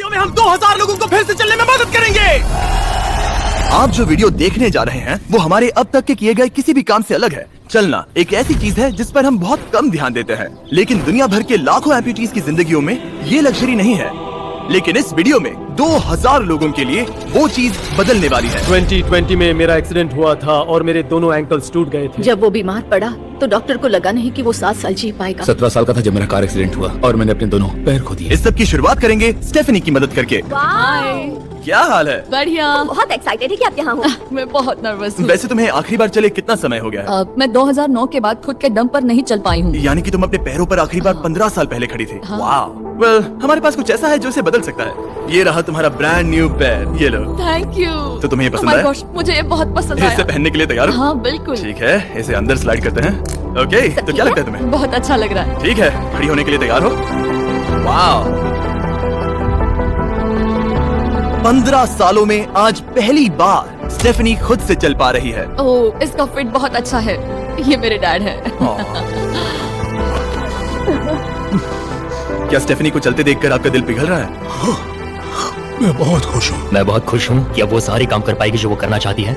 Video में हम 2000 लोगों को फिर से चलने में मदद करेंगे। आप जो वीडियो देखने जा रहे हैं वो हमारे अब तक के किए गए किसी भी काम से अलग है। चलना एक ऐसी चीज है जिस पर हम बहुत कम ध्यान देते हैं, लेकिन दुनिया भर के लाखों एम्पुटीज की जिंदगियों में ये लग्जरी नहीं है। लेकिन इस वीडियो में 2000 लोगों के लिए वो चीज बदलने वाली है। 2020 में मेरा एक्सीडेंट हुआ था और मेरे दोनों एंकल्स टूट गए थे। जब वो बीमार पड़ा तो डॉक्टर को लगा नहीं कि वो 7 साल जी पाएगा। 17 साल का था जब मेरा कार एक्सीडेंट हुआ और मैंने अपने दोनों पैर खो दिए। इस सब की शुरुआत करेंगे स्टेफनी की मदद करके। क्या हाल है? बढ़िया। बहुत एक्साइटेड है कि आप यहाँ हो। मैं बहुत नर्वस हूँ। वैसे तुम्हें आखिरी बार चले कितना समय हो गया है? मैं 2009 के बाद खुद के दम पर नहीं चल पाई हूँ। यानी कि तुम अपने पैरों पर आखिरी बार 15 साल पहले खड़ी थी। वाह। वेल, हमारे पास कुछ ऐसा है जो इसे बदल सकता है। ये रहा तुम्हारा ब्रांड न्यू पैर, ये लो। Thank you. तो तुम्हें ये पसंद Oh my आया? gosh, मुझे ये बहुत पसंद आया। इसे पहनने के लिए तैयार हो? हाँ बिल्कुल। ठीक है, इसे अंदर स्लाइड करते हैं। ओके, तो क्या लगता है तुम्हें? बहुत अच्छा लग रहा है। ठीक है, खड़ी होने के लिए तैयार हो? वाह। 15 सालों में आज पहली बार स्टेफनी खुद से चल पा रही है। ओह, इसका फिट बहुत अच्छा है। ये मेरे डैड है। क्या स्टेफनी को चलते देखकर आपका दिल पिघल रहा है? मैं बहुत खुश हूँ। मैं बहुत खुश हूँ कि अब वो सारे काम कर पाएगी जो वो करना चाहती है।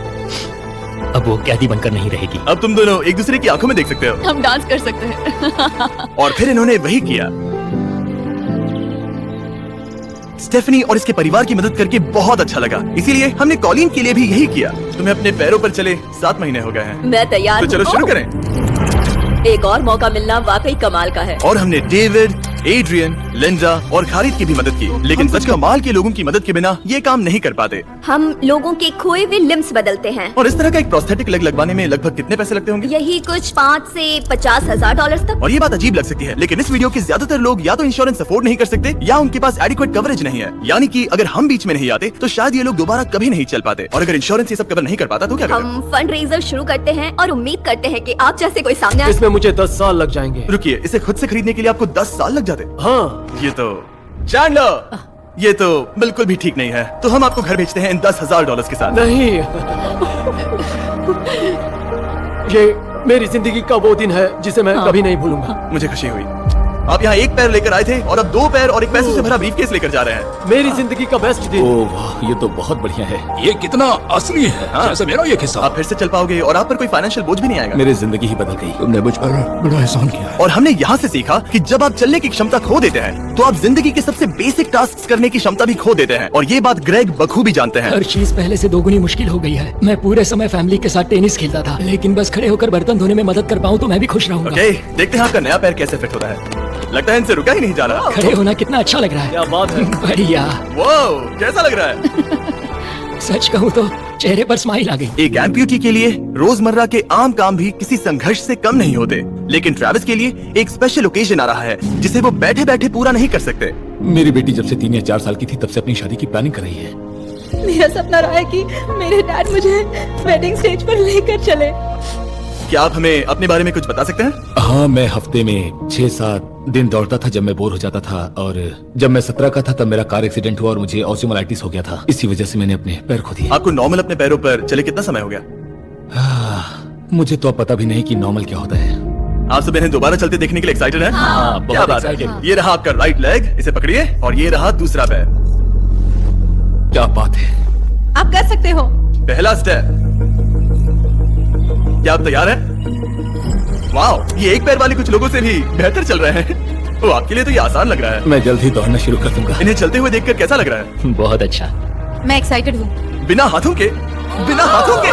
अब वो कैदी बनकर नहीं रहेगी। अब तुम दोनों एक दूसरे की आंखों में देख सकते हो। हम डांस कर सकते हैं। और फिर इन्होंने वही किया। स्टेफनी और इसके परिवार की मदद करके बहुत अच्छा लगा, इसीलिए हमने कॉलिन के लिए भी यही किया। तुम्हें अपने पैरों पर चले 7 महीने हो गए हैं। मैं तैयार तो चलो हूँ। शुरू करें। एक और मौका मिलना वाकई कमाल का है। और हमने डेविड, एड्रियन, लिंडा और खालिद की भी मदद की, लेकिन सच कमाल के लोगों की मदद के बिना ये काम नहीं कर पाते। हम लोगों के खोए हुए लिम्स बदलते हैं। और इस तरह का एक प्रोस्थेटिक लेग लगवाने में लगभग कितने पैसे लगते होंगे? यही कुछ 5 से 50 हजार डॉलर तक। और ये बात अजीब लग सकती है, लेकिन इस वीडियो के ज्यादातर लोग या तो इंश्योरेंस अफोर्ड नहीं कर सकते या उनके पास एडिक्वेट कवरेज नहीं है। यानी कि अगर हम बीच में नहीं आते तो शायद ये लोग दोबारा कभी नहीं चल पाते। और अगर इंश्योरेंस ये सब कवर नहीं कर पाता तो क्या करें? हम फंड रेजर शुरू करते हैं और उम्मीद करते हैं कि आप जैसे कोई सामने आए। इसमें मुझे 10 साल लग जाएंगे। रुकिए, इसे खुद से खरीदने के लिए आपको 10 साल लग जाते? हाँ। ये तो चैंडलर, ये तो बिल्कुल भी ठीक नहीं है। तो हम आपको घर भेजते हैं इन $10,000 के साथ। नहीं। ये मेरी जिंदगी का वो दिन है जिसे मैं कभी नहीं भूलूंगा। मुझे खुशी हुई। आप यहाँ एक पैर लेकर आए थे और अब 2 पैर और एक पैसों से भरा ब्रीफकेस लेकर जा रहे हैं। मेरी जिंदगी का बेस्ट दिन। ओह वाह, ये तो बहुत बढ़िया है। ये कितना असली है। हाँ। जैसे मेरा ये किस्सा। आप फिर से चल पाओगे और आप पर कोई फाइनेंशियल बोझ भी नहीं आएगा। मेरी जिंदगी ही बदल गई। तुमने मुझ पर बड़ा एहसान किया है। और हमने यहाँ से सीखा कि जब आप चलने की क्षमता खो देते हैं तो आप जिंदगी के सबसे बेसिक टास्क करने की क्षमता भी खो देते हैं। और ये बात ग्रेग बखूबी जानते हैं। हर चीज पहले से दोगुनी मुश्किल हो गई है। मैं पूरे समय फैमिली के साथ टेनिस खेलता था, लेकिन बस खड़े होकर बर्तन धोने में मदद कर पाऊँ तो मैं भी खुश रहूंगा। ओके, देखते हैं आपका नया पैर कैसे फिट होता है। लगता है इनसे रुका ही नहीं जा रहा। खड़े होना कितना अच्छा लग रहा है। क्या बात है। बढ़िया। वाओ, कैसा लग रहा है? सच कहूँ तो चेहरे पर स्माइल आ गई। एक एम्प्यूटी के लिए रोजमर्रा के आम काम भी किसी संघर्ष से कम नहीं होते, लेकिन ट्रैविस के लिए एक स्पेशल ओकेजन आ रहा है जिसे वो बैठे बैठे पूरा नहीं कर सकते। मेरी बेटी जब से 3 या 4 साल की थी तब से अपनी शादी की प्लानिंग कर रही है। मेरा सपना रहा है कि मेरे डैड मुझे वेडिंग स्टेज पर लेकर चले। क्या आप हमें अपने बारे में कुछ बता सकते हैं? हाँ, मैं हफ्ते में 6-7 दिन दौड़ता था जब मैं बोर हो जाता था। और जब मैं 17 का था तब मेरा कार एक्सीडेंट हुआ और मुझे ऑस्टियोमाइटिस हो गया था। इसी वजह से मैंने अपने पैर खो दिए। आपको नॉर्मल अपने पैरों पर चले कितना समय हो गया? मुझे तो अब पता भी नहीं कि नॉर्मल क्या होता है। आप सब इन्हें दोबारा चलते देखने के लिए एक्साइटेड हैं? हाँ, क्या बहुत बात है। excited। ये रहा आपका राइट लेग, इसे पकड़िए, और ये रहा दूसरा पैर। क्या बात है। आप कर सकते हो। पहला स्टेप। क्या आप तैयार हैं? वाओ, ये एक पैर वाले कुछ लोगों से भी बेहतर चल रहे हैं। तो आपके लिए तो ये आसान लग रहा है। मैं जल्द ही दौड़ना शुरू कर दूंगा। इन्हें चलते हुए देखकर कैसा लग रहा है? बहुत अच्छा। मैं एक्साइटेड हूँ। बिना हाथों के? बिना हाथों के?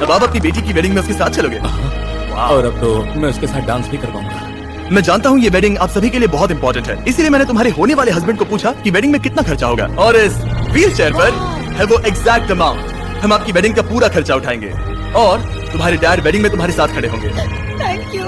अब आप अपनी बेटी की वेडिंग में उसके साथ चलोगे? और अब तो मैं उसके साथ डांस भी कर पाऊंगा। मैं जानता हूँ ये वेडिंग आप सभी के लिए बहुत इंपॉर्टेंट है, इसीलिए मैंने तुम्हारे होने वाले हस्बैंड को पूछा कि वेडिंग में कितना खर्चा होगा, और इस व्हील चेयर पर है वो एग्जैक्ट अमाउंट। हम आपकी वेडिंग का पूरा खर्चा उठाएंगे और तुम्हारे डैड वेडिंग में तुम्हारे साथ खड़े होंगे। Thank you.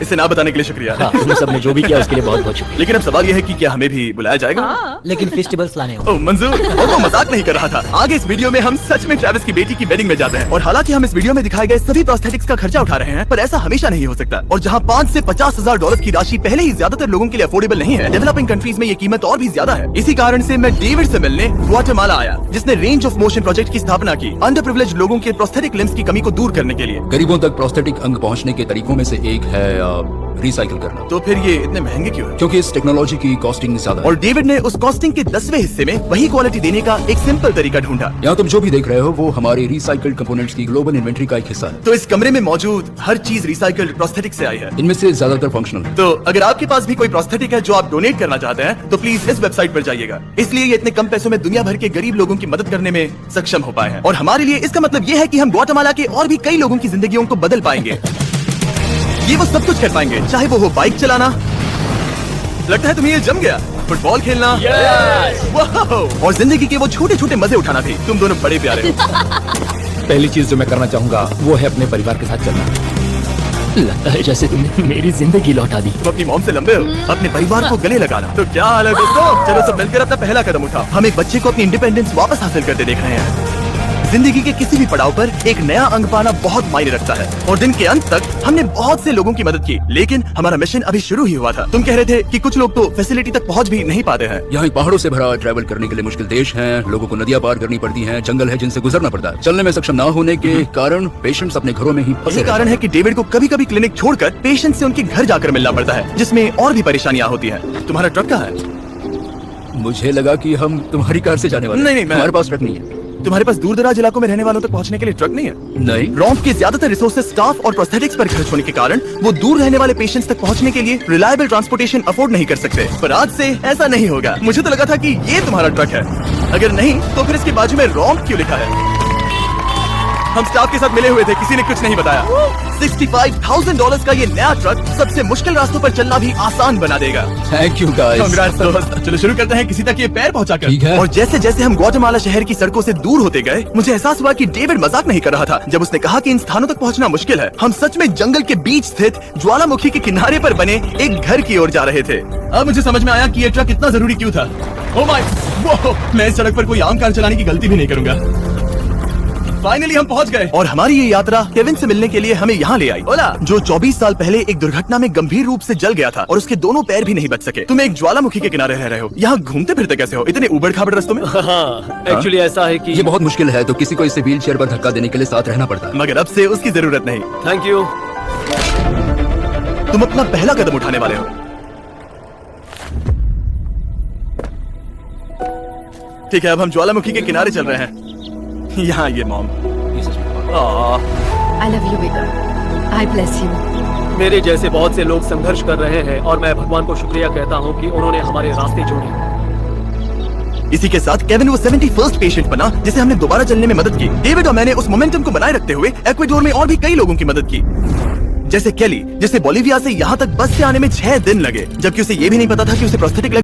इसे ना बताने के लिए शुक्रिया। हाँ, तुम सबने जो भी किया उसके लिए बहुत बहुत शुक्रिया। लेकिन अब सवाल यह है कि क्या हमें भी बुलाया जाएगा? लेकिन फेस्टिवल्स लाने हो। ओह मंजूर, वो मजाक नहीं कर रहा था। आगे इस वीडियो में हम सच में ट्रैविस की बेटी की वेडिंग में जाते हैं। और हालांकि हम इस वीडियो में दिखाए गए सभी प्रोस्थेटिक्स का खर्चा उठा रहे हैं, पर ऐसा हमेशा नहीं हो सकता। और जहां 5 से 50 हजार डॉलर की राशि पहले ही ज्यादातर लोगों के लिए अफोर्डेबल नहीं है, डेवलपिंग कंट्रीज में ये कीमत और भी ज्यादा है। इसी कारण से मैं डेविड से मिलने ग्वाटेमाला आया, जिसने रेंज ऑफ मोशन प्रोजेक्ट की स्थापना की, अंडर प्रिविलेज्ड लोगों के प्रोस्थेटिक लिम्स की कमी को दूर करने के लिए। गरीबों तक प्रोस्थेटिक अंग पहुंचने के तरीकों में से एक है रिसाइकिल करना। तो फिर ये इतने महंगे क्यों है? क्योंकि इस टेक्नोलॉजी की कॉस्टिंग ज्यादा है। और डेविड ने उस कॉस्टिंग के 10वें हिस्से में वही क्वालिटी देने का एक सिंपल तरीका ढूंढा। यहाँ तुम जो भी देख रहे हो वो हमारी रिसाइकिल्ड कंपोनेंट्स की ग्लोबल इन्वेंट्री का एक हिस्सा है। तो इस कमरे में मौजूद हर चीज रिसाइकल्ड प्रोस्थेटिक से आई है। इनमें से ज्यादातर फंक्शनल। तो अगर आपके पास भी कोई प्रोस्थेटिक है जो आप डोनेट करना चाहते हैं तो प्लीज इस वेबसाइट पर जाइएगा। इसलिए ये इतने कम पैसों में दुनिया भर के गरीब लोगों की मदद करने में सक्षम हो पाए हैं। और हमारे लिए इसका मतलब ये है कि हम ग्वाटेमाला के और भी कई लोगों की जिंदगियों को बदल पाएंगे। ये वो सब कुछ कर पाएंगे, चाहे वो हो बाइक चलाना, लगता है तुम्हें ये जम गया, फुटबॉल खेलना, वाह! और जिंदगी के वो छोटे छोटे मजे उठाना भी। तुम दोनों बड़े प्यारे हो। पहली चीज जो मैं करना चाहूंगा वो है अपने परिवार के साथ चलना। लगता है जैसे तुमने मेरी जिंदगी लौटा दी। तुम अपनी मॉम से लंबे हो, अपने परिवार को गले लगाना। तो क्या हाल है दोस्तों? चलो सब मिलकर अपना पहला कदम उठाओ। हम एक बच्चे को अपनी इंडिपेंडेंस वापस हासिल करते देख रहे हैं। जिंदगी के किसी भी पड़ाव पर एक नया अंग पाना बहुत मायने रखता है। और दिन के अंत तक हमने बहुत से लोगों की मदद की, लेकिन हमारा मिशन अभी शुरू ही हुआ था। तुम कह रहे थे कि कुछ लोग तो फैसिलिटी तक पहुंच भी नहीं पाते हैं। यहाँ पहाड़ों से भरा ट्रैवल करने के लिए मुश्किल देश हैं, लोगों को नदियां पार करनी पड़ती हैं, जंगल है जिनसे गुजरना पड़ता है। चलने में सक्षम न होने के कारण पेशेंट्स अपने घरों में ही फंसे यही कारण है कि डेविड को कभी कभी क्लिनिक छोड़कर पेशेंट से उनके घर जाकर मिलना पड़ता है, जिसमें और भी परेशानियां होती हैं। तुम्हारा ट्रक कहाँ है? मुझे लगा कि हम तुम्हारी कार से जाने वाले हैं। नहीं, हमारे पास ट्रक नहीं है। तुम्हारे पास दूर दराज इलाकों में रहने वालों तक पहुंचने के लिए ट्रक नहीं है? नहीं। रॉम्प के ज्यादातर रिसोर्सेज स्टाफ और प्रोस्थेटिक्स पर खर्च होने के कारण वो दूर रहने वाले पेशेंट्स तक पहुंचने के लिए रिलायबल ट्रांसपोर्टेशन अफोर्ड नहीं कर सकते। पर आज से ऐसा नहीं होगा। मुझे तो लगा था कि ये तुम्हारा ट्रक है। अगर नहीं तो फिर इसके बाजू में रॉम्प क्यों लिखा है? हम स्टाफ के साथ मिले हुए थे, किसी ने कुछ नहीं बताया। $65,000 का ये नया ट्रक सबसे मुश्किल रास्तों पर चलना भी आसान बना देगा। Thank you guys. Congrats दोस्त। चलो शुरू करते हैं किसी तक ये पैर पहुंचाकर। ठीक है। और जैसे जैसे हम ग्वाटेमाला शहर की सड़कों से दूर होते गए, मुझे एहसास हुआ कि डेविड मजाक नहीं कर रहा था जब उसने कहा कि इन स्थानों तक पहुंचना मुश्किल है। हम सच में जंगल के बीच स्थित ज्वालामुखी के किनारे पर बने एक घर की ओर जा रहे थे। अब मुझे समझ में आया कि ये ट्रक इतना जरूरी क्यों था। ओह माय, वो मैं इस सड़क पर कोई आम कार चलाने की गलती भी नहीं करूंगा। फाइनली हम पहुंच गए और हमारी ये यात्रा केविन से मिलने के लिए हमें यहाँ ले आई। ओला, जो 24 साल पहले एक दुर्घटना में गंभीर रूप से जल गया था और उसके दोनों पैर भी नहीं बच सके। तुम एक ज्वालामुखी के किनारे रह रहे हो, यहाँ घूमते फिरते कैसे हो इतने उबड़ खाबड़ रास्तों में? हाँ, एक्चुअली ऐसा है कि ये बहुत मुश्किल है, तो किसी को इसे व्हील चेयर पर धक्का देने के लिए साथ रहना पड़ता है। मगर अब से उसकी जरूरत नहीं। Thank you. तुम अपना पहला कदम उठाने वाले हो। ठीक है, अब हम ज्वालामुखी के किनारे चल रहे हैं। यहाँ ये मॉम। आई लव यू बेटा, आई ब्लेस यू। मेरे जैसे बहुत से लोग संघर्ष कर रहे हैं और मैं भगवान को शुक्रिया कहता हूँ कि उन्होंने हमारे रास्ते जोड़े। इसी के साथ केविन वो 71st पेशेंट बना जिसे हमने दोबारा चलने में मदद की। डेविड और मैंने उस मोमेंटम को बनाए रखते हुए एक्वेडोर में और भी कई लोगों की मदद की, जैसे केली, जिसे बोलिविया से यहाँ तक बस से आने में 6 दिन लगे, जबकि उसे ये भी नहीं पता था कि उसे प्रोस्थेटिक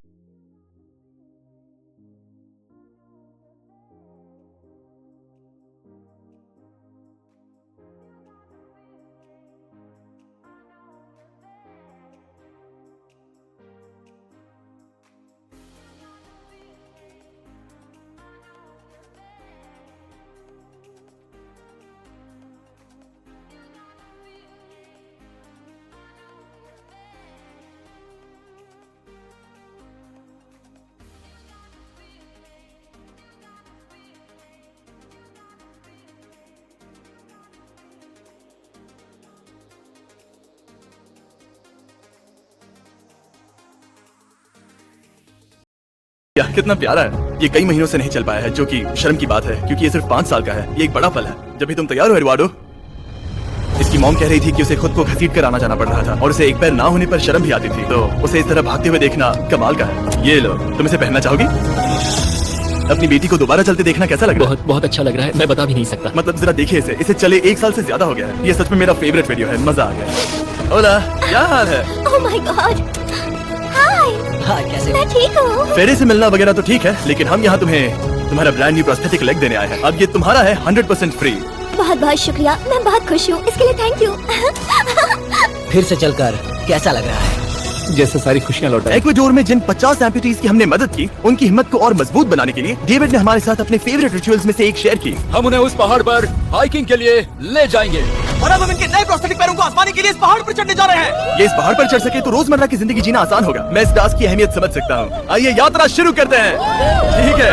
कितना प्यारा है। ये कई महीनों से नहीं चल पाया है, जो कि शर्म की बात है क्योंकि ये सिर्फ 5 साल का है। ये एक बड़ा पल है। जब भी तुम तैयार हो एडुआर्डो। इसकी मॉम कह रही थी कि उसे खुद को घसीट कर आना जाना पड़ रहा था और उसे एक पैर ना होने पर शर्म भी आती थी, तो उसे इस तरह भागते हुए देखना कमाल का है। ये लो, तुम इसे पहनना चाहोगी? अपनी बेटी को दोबारा चलते देखना कैसा लग रहा है? बहुत बहुत अच्छा लग रहा है, मैं बता भी नहीं सकता। मतलब जरा देखिए इसे चले 1 साल से ज्यादा हो गया है। ये सच में मेरा फेवरेट वीडियो है, मजा आ गया। ओला, क्या हाल है? ओह माय गॉड, हाय। हाँ, कैसे? मैं ठीक हूँ। फेरे से मिलना वगैरह तो ठीक है, लेकिन हम यहाँ तुम्हें तुम्हारा ब्रांड न्यू प्रोस्थेटिक लेग देने आए हैं। अब ये तुम्हारा है 100% फ्री। बहुत बहुत शुक्रिया, मैं बहुत खुश हूँ, इसके लिए थैंक यू। फिर से चलकर कैसा लग रहा है? जैसे सारी खुशियां लौटाई। एक्वेडोर में जिन 50 एम्पुटीज की हमने मदद की, उनकी हिम्मत को और मजबूत बनाने के लिए डेविड ने हमारे साथ अपने फेवरेट रिचुअल्स में से एक शेयर की। हम उन्हें उस पहाड़ पर हाइकिंग के लिए ले जाएंगे और अब हम इनके नए प्रोस्थेटिक पैरों को आजमाने के लिए इस पहाड़ पर चढ़ने जा रहे हैं। ये इस पहाड़ पर चढ़ सके तो रोजमर्रा की जिंदगी जीना आसान होगा। मैं इस टास्क की अहमियत समझ सकता हूँ। आइए यात्रा शुरू करते हैं। ठीक है,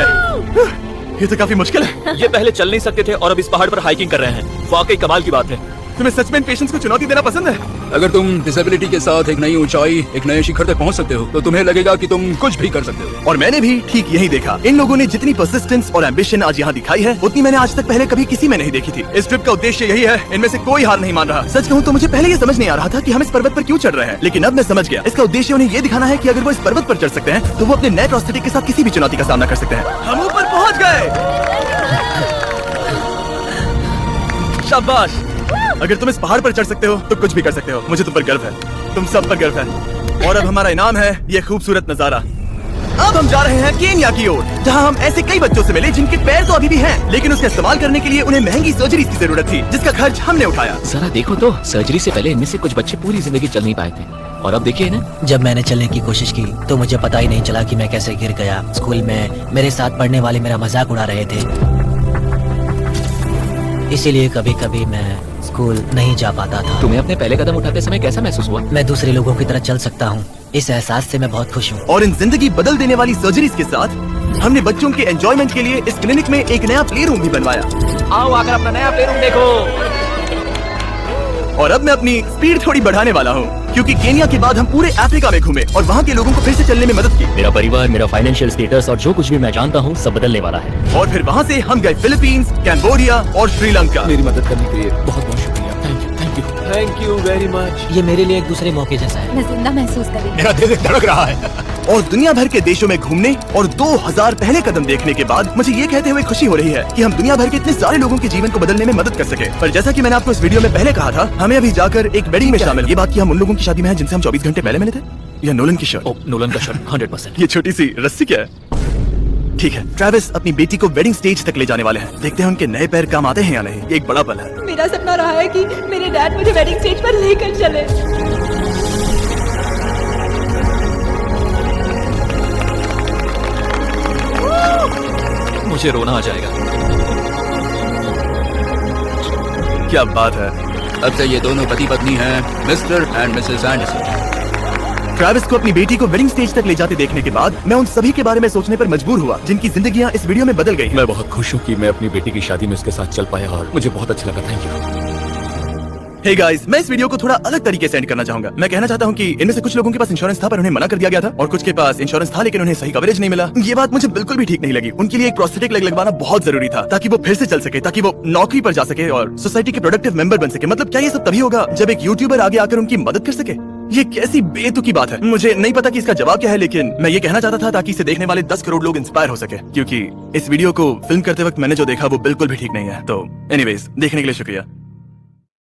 ये तो काफी मुश्किल है। ये पहले चल नहीं सकते थे और अब इस पहाड़ पर हाइकिंग कर रहे हैं। वाकई कमाल की बात है। तुम्हें सच में इन पेशेंट्स को चुनौती देना पसंद है? अगर तुम डिसेबिलिटी के साथ एक नई ऊंचाई, एक नए शिखर तक पहुंच सकते हो तो तुम्हें लगेगा कि तुम कुछ भी कर सकते हो। और मैंने भी ठीक यही देखा। इन लोगों ने जितनी परसिस्टेंस और एम्बिशन आज यहाँ दिखाई है, उतनी मैंने आज तक पहले कभी किसी में नहीं देखी थी। इस ट्रिप का उद्देश्य यही है, इनमें से कोई हार नहीं मान रहा। सच कहूँ तो मुझे पहले ये समझ नहीं आ रहा था कि हम इस पर्वत पर क्यों चढ़ रहे हैं, लेकिन अब मैं समझ गया। इसका उद्देश्य उन्हें ये दिखाना है कि अगर वो इस पर्वत पर चढ़ सकते हैं तो वो अपने नए प्रोस्थेटिक के साथ किसी भी चुनौती का सामना कर सकते हैं। हम ऊपर पहुँच गए। शाबाश। अगर तुम इस पहाड़ पर चढ़ सकते हो तो कुछ भी कर सकते हो। मुझे तुम पर गर्व है, तुम सब पर गर्व है। और अब हमारा इनाम है ये खूबसूरत नजारा। अब हम जा रहे हैं केन्या की ओर, जहां हम ऐसे कई बच्चों से मिले जिनके पैर तो अभी भी हैं, लेकिन उसका इस्तेमाल करने के लिए उन्हें महंगी सर्जरी की जरूरत थी, जिसका खर्च हमने उठाया। जरा देखो तो, सर्जरी से पहले इनमें से कुछ बच्चे पूरी जिंदगी चल नहीं पाए थे, और अब देखिए ना। जब मैंने चलने की कोशिश की तो मुझे पता ही नहीं चला कि मैं कैसे गिर गया। स्कूल में मेरे साथ पढ़ने वाले मेरा मजाक उड़ा रहे थे, इसीलिए कभी कभी मैं स्कूल नहीं जा पाता था। तुम्हें अपने पहले कदम उठाते समय कैसा महसूस हुआ? मैं दूसरे लोगों की तरह चल सकता हूँ, इस एहसास से मैं बहुत खुश हूँ। और इन जिंदगी बदल देने वाली सर्जरीज के साथ हमने बच्चों के एंजॉयमेंट के लिए इस क्लिनिक में एक नया प्ले रूम भी बनवाया। आओ आकर अपना नया प्ले रूम देखो। और अब मैं अपनी स्पीड थोड़ी बढ़ाने वाला हूँ, क्योंकि केन्या के बाद हम पूरे अफ्रीका में घूमे और वहाँ के लोगों को फिर से चलने में मदद की। मेरा परिवार, मेरा फाइनेंशियल स्टेटस और जो कुछ भी मैं जानता हूँ सब बदलने वाला है। और फिर वहाँ से हम गए फिलीपींस, कैम्बोडिया और श्रीलंका। मेरी मदद करने के लिए बहुत बहुत शुक्रिया। Thank you, thank you, thank you very much. ये मेरे लिए एक दूसरे मौके जैसा है। मैं जिंदा महसूस कर रही हूँ। मेरा दिल धड़क रहा है। और दुनिया भर के देशों में घूमने और 2000 पहले कदम देखने के बाद मुझे ये कहते हुए खुशी हो रही है कि हम दुनिया भर के इतने सारे लोगों के जीवन को बदलने में मदद कर सके। पर जैसा कि मैंने आपको इस वीडियो में पहले कहा था, हमें अभी जाकर एक वेडिंग में शामिल। ये बात की हम उन लोगों की शादी में हैं जिनसे हम 24 घंटे पहले मिले थे। यह नोलन की शर्ट। नोलन का शर्ट 100%। ये छोटी सी रस्सी क्या है? ठीक है, ट्रेविस अपनी बेटी को वेडिंग स्टेज तक ले जाने वाले हैं। देखते हैं उनके नए पैर काम आते हैं या नहीं। ये एक बड़ा पल है। मेरा सपना रहा है कि मेरे डैड मुझे वेडिंग स्टेज पर लेकर चले। मुझे रोना आ जाएगा। क्या बात है। अब से ये दोनों पति पत्नी हैं, mister and Mrs Anderson. Travis को अपनी बेटी को वेडिंग स्टेज तक ले जाते देखने के बाद मैं उन सभी के बारे में सोचने पर मजबूर हुआ जिनकी जिंदगियां इस वीडियो में बदल गई हैं। मैं बहुत खुश हूँ कि मैं अपनी बेटी की शादी में उसके साथ चल पाया और मुझे बहुत अच्छा लगा। Thank you. हे गाइस, मैं इस वीडियो को थोड़ा अलग तरीके से एंड करना चाहूंगा। मैं कहना चाहता हूँ कि इनमें से कुछ लोगों के पास इंश्योरेंस था पर उन्हें मना कर दिया गया था, और कुछ के पास इंश्योरेंस था लेकिन उन्हें सही कवरेज नहीं मिला। ये बात मुझे बिल्कुल भी ठीक नहीं लगी। उनके लिए एक प्रोस्थेटिक लेग लगवाना बहुत जरूरी था ताकि वो फिर से चल सके, ताकि वो नौकरी पर जा सके और सोसाइटी के प्रोडक्टिव मेंबर बन सके। मतलब क्या ये सब तभी होगा जब एक यूट्यूबर आगे आकर उनकी मदद कर सके? ये कैसी बेतुकी बात है। मुझे नहीं पता कि इसका जवाब क्या है, लेकिन मैं ये कहना चाहता था ताकि इसे देखने वाले 10 करोड़ लोग इंस्पायर हो सके, क्योंकि इस वीडियो को फिल्म करते वक्त मैंने जो देखा वो बिल्कुल भी ठीक नहीं है। तो एनीवेज, देखने के लिए शुक्रिया।